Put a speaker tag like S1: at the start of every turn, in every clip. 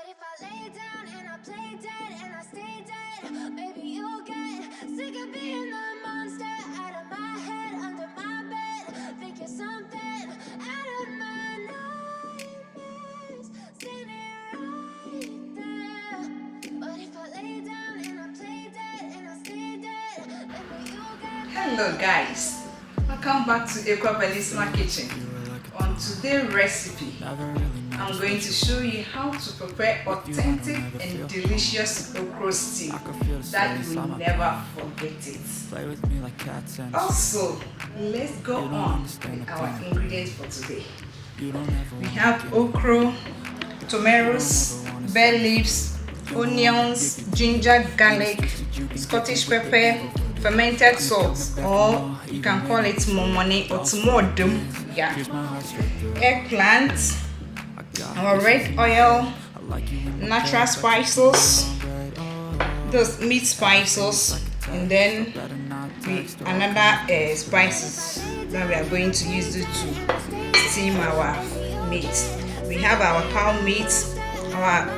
S1: if I lay down and I play dead and I stay dead, maybe you'll get sick of being the monster out of my head, under my bed. Think you're something out of my nightmares, standing right there. But if I lay down and I play dead and I stay dead, maybe you'll get.
S2: Hello guys, welcome back to Ekwa Bellissima Kitchen. On today's recipe, I'm going to show you how to prepare authentic and delicious okra stew that you will never forget it. Also, let's go on with our ingredients for today. We have okra, tomatoes, bay leaves, onions, ginger, garlic, Scottish pepper, fermented salt, or you can call it momone or tumodum. Yeah. Eggplant, our red oil, natural spices, those meat spices, and then another spices that we are going to use to steam our meat. We have our cow meat, our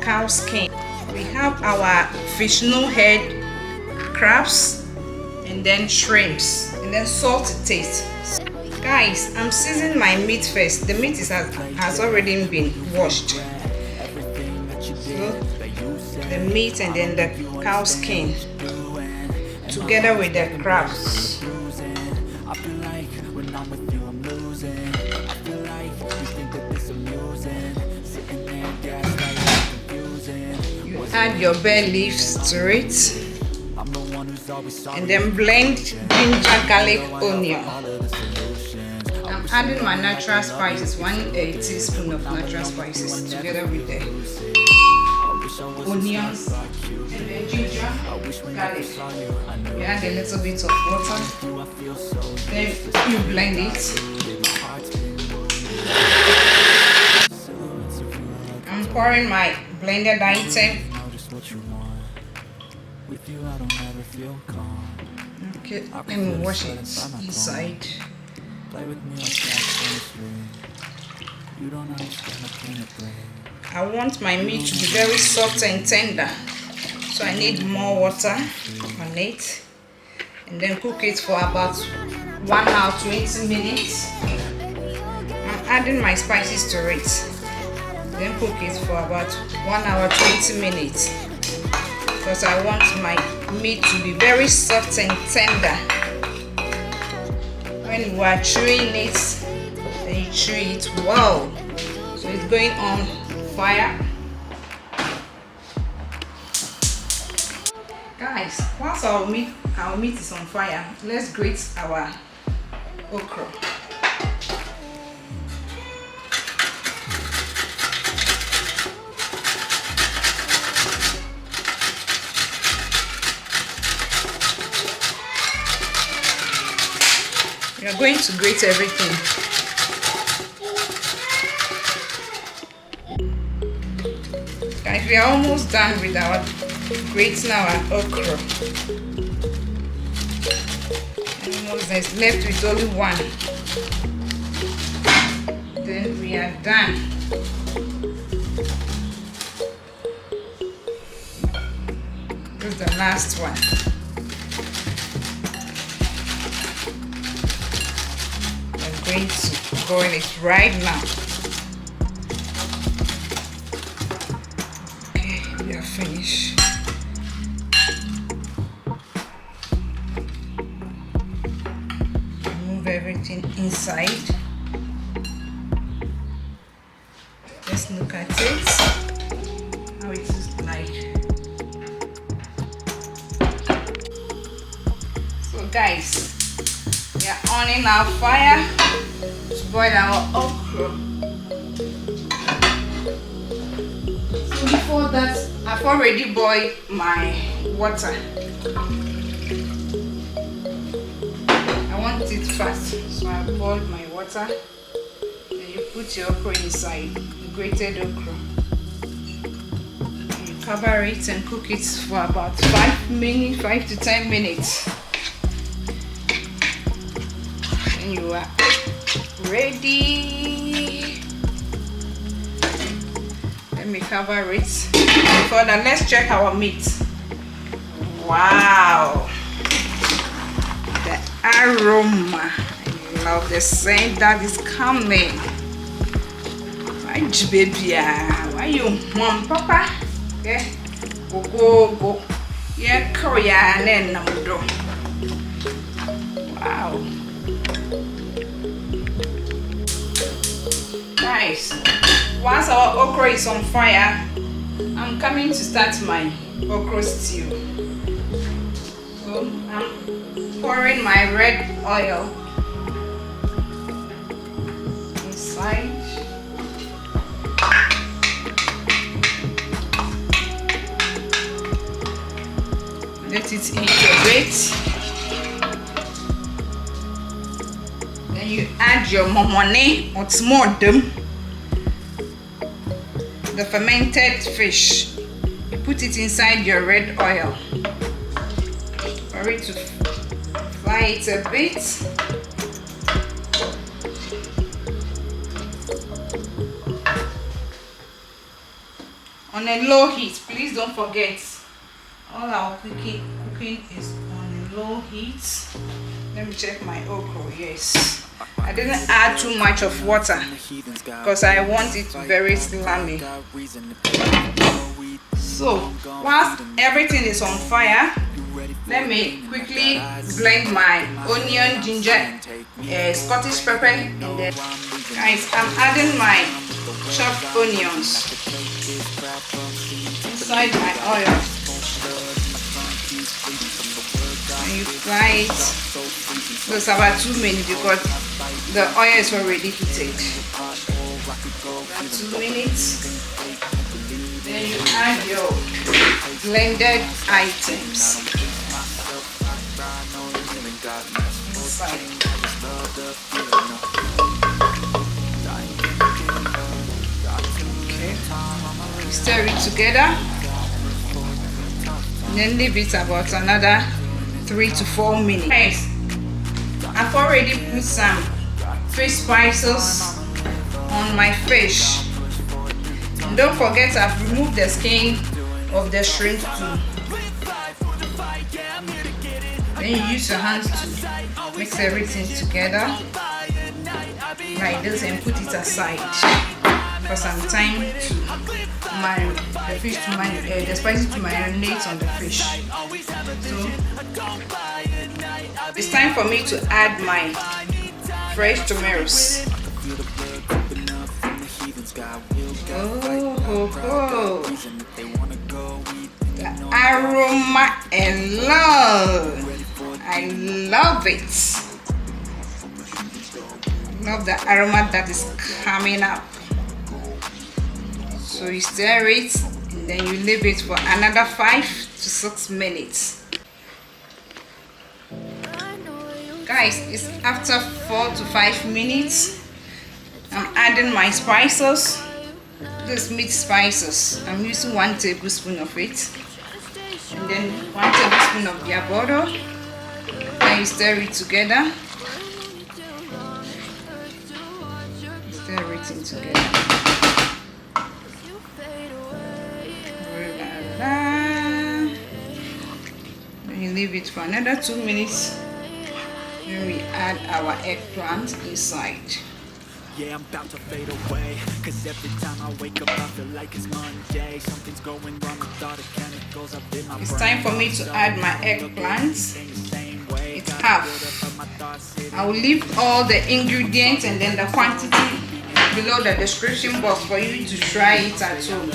S2: cow skin, we have our fish no head, crabs, and then shrimps, and then salt to taste. Guys, I'm seasoning my meat first. The meat has already been washed. So the meat and then the cow skin together with the crabs. You add your bay leaves to it, and then blend ginger, garlic, onion. I'm adding my natural spices, 1 teaspoon of natural spices together with the onions and the ginger, garlic. You add a little bit of water, then you blend it. I'm pouring my blended item. Okay, let me wash it inside. I want my meat to be very soft and tender, so I need more water on it, and then cook it for about 1 hour 20 minutes. I'm adding my spices to it, then cook it for about 1 hour 20 minutes because I want my meat to be very soft and tender. When you are chewing it, then you chew it well. So it's going on fire. Guys, once our meat is on fire, let's grate our okra. We are going to grate everything. Guys, we are almost done with our grating our okra. Almost, there's left with only one. Then we are done. This is the last one. Going to boil it right now. Okay, we are finished. Remove everything inside. Let's look at it. How it is like. So guys, we are on in our fire to boil our okra. So before that, I've already boiled my water. I want it fast, so I boiled my water. Then you put your okra inside, the grated okra. You cover it and cook it for about 5 to 10 minutes. And you are ready. Let me cover it. Before that, let's check our meat. Wow, the aroma. I love the scent that is coming. My baby, why you want papa? Yeah, go. Yeah, Korea and then wow. Guys, once our okra is on fire, I'm coming to start my okra stew. So I'm pouring my red oil inside. Let it heat a bit. Then you add your momone or smordum, the fermented fish. You put it inside your red oil for it to fry it a bit. On a low heat, please don't forget. All our cooking is on a low heat. Let me check my okra. Yes, I didn't add too much of water because I want it very slimy. So whilst everything is on fire, let me quickly blend my onion, ginger, Scottish pepper, and then guys, I'm adding my chopped onions inside my oil. And you fry it. It's about 2 minutes because the oil is already heated. About 2 minutes. Then you add your blended items inside. Okay. Stir it together. And then leave it about another 3 to 4 minutes. Guys, I've already put some fish spices on my fish. And don't forget, I've removed the skin of the shrimp too. Then you use your hands to mix everything together like this and put it aside for some time to the fish to the spices to marinate on the fish. So it's time for me to add my fresh tomatoes. Oh. The aroma and love. I love it. Love the aroma that is coming up. So you stir it and then you leave it for another 5 to 6 minutes. Guys, it's after 4 to 5 minutes. I'm adding my spices. This meat spices. I'm using 1 tablespoon of it. And then 1 tablespoon of diabodo. Then you stir it together. Stir it in together. Then you leave it for another 2 minutes. Then we add our eggplant inside.
S3: Yeah, I'm about to fade away, cause every time I wake up I feel like it's Monday. Something's going wrong with all the chemicals up in my brain.
S2: It's time for me to add my eggplant. It's half. I will leave all the ingredients and then the quantity below the description box for you to try it at home.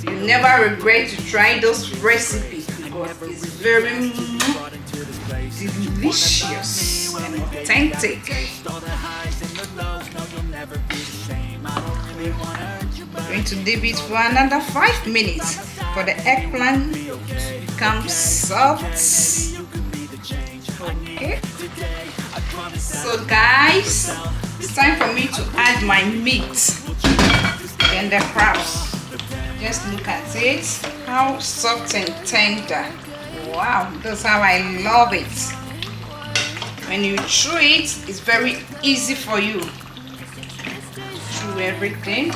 S2: You never regret to try this recipe because it's very delicious and authentic. I'm going to leave it for another 5 minutes for the eggplant to become soft. Okay. So guys, it's time for me to add my meat and the crabs. Just look at it, how soft and tender. Wow, that's how I love it. When you chew it, it's very easy for you. Chew everything.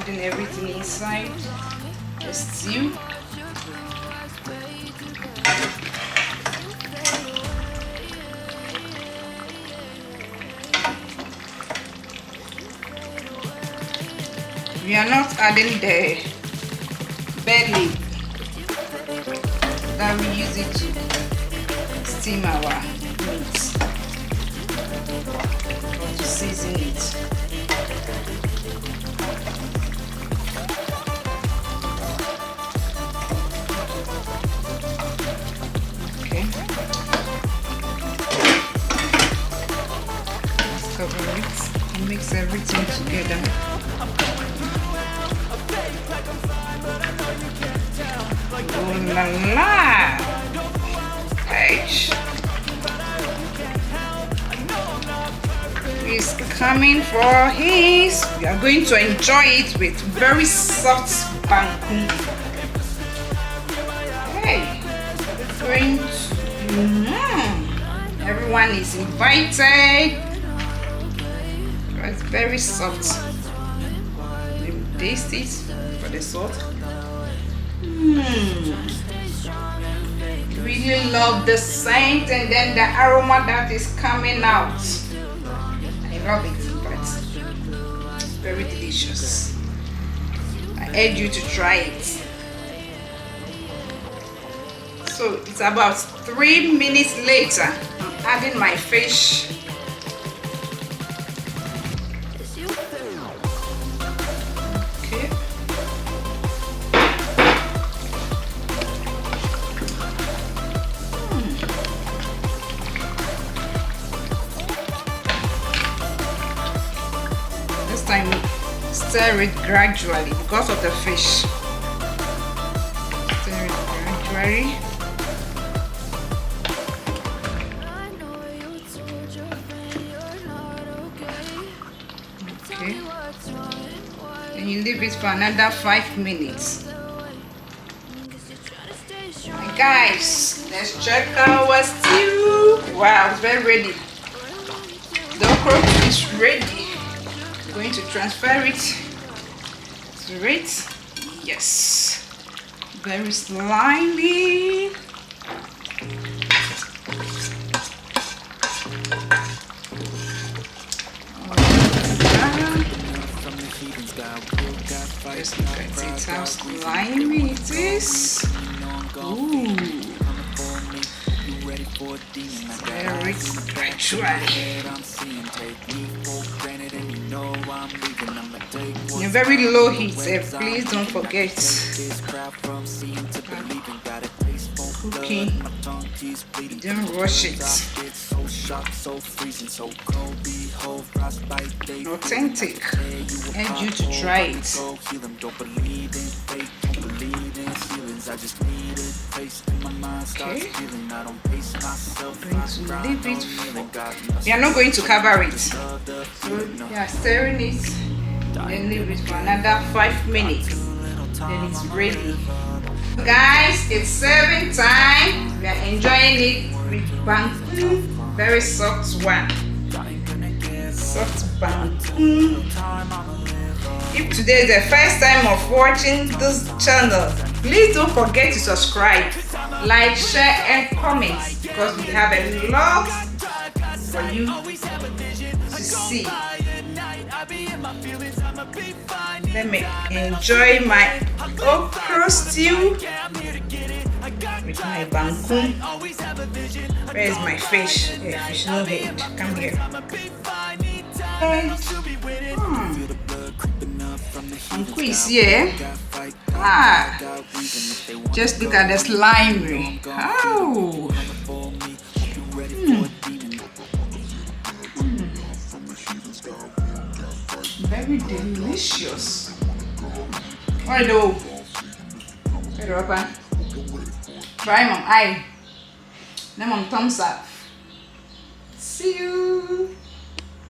S2: putting everything inside the stew. We are not adding the belly that we use it to steam our meat or to season it. Okay. Let's cover it and mix everything together. Oh la la! Hey. He's coming for his. We are going to enjoy it with very soft banku. Hey, going to. Everyone is invited. It's very soft. Let me taste it for the salt. Really love the scent and then the aroma that is coming out. I love it, but it's very delicious. I urge you to try it. So it's about 3 minutes later. I'm adding my fish. Okay. This time stir it gradually because of the fish. Stir it gradually. Okay. And you leave it for another 5 minutes. And guys, let's check our stew. Wow, it's very ready. The okra is ready. I'm going to transfer it to it. Yes. Very slimy. Just look at it, how slimy it is. Ooh. Very gradually. In very low heat, please don't forget. Cooking, don't rush it. Authentic. I urge you to try it. Okay. Going to leave it. We are not going to cover it. So we are stirring it. Then leave it for another 5 minutes. Then it's ready. Guys, it's serving time. We are enjoying it with banku. Very soft one. Soft banku. If today is the first time of watching this channel, please don't forget to subscribe, like, share and comment because we have a lot for you to see. Let me enjoy my okra stew with my banku. Where is my fish? Yeah, fish no head. Come here. Banku is here. Just look at the slimy. Oh. Very delicious. Alright, though. Try mom. Aye. Then mom thumbs up. See you.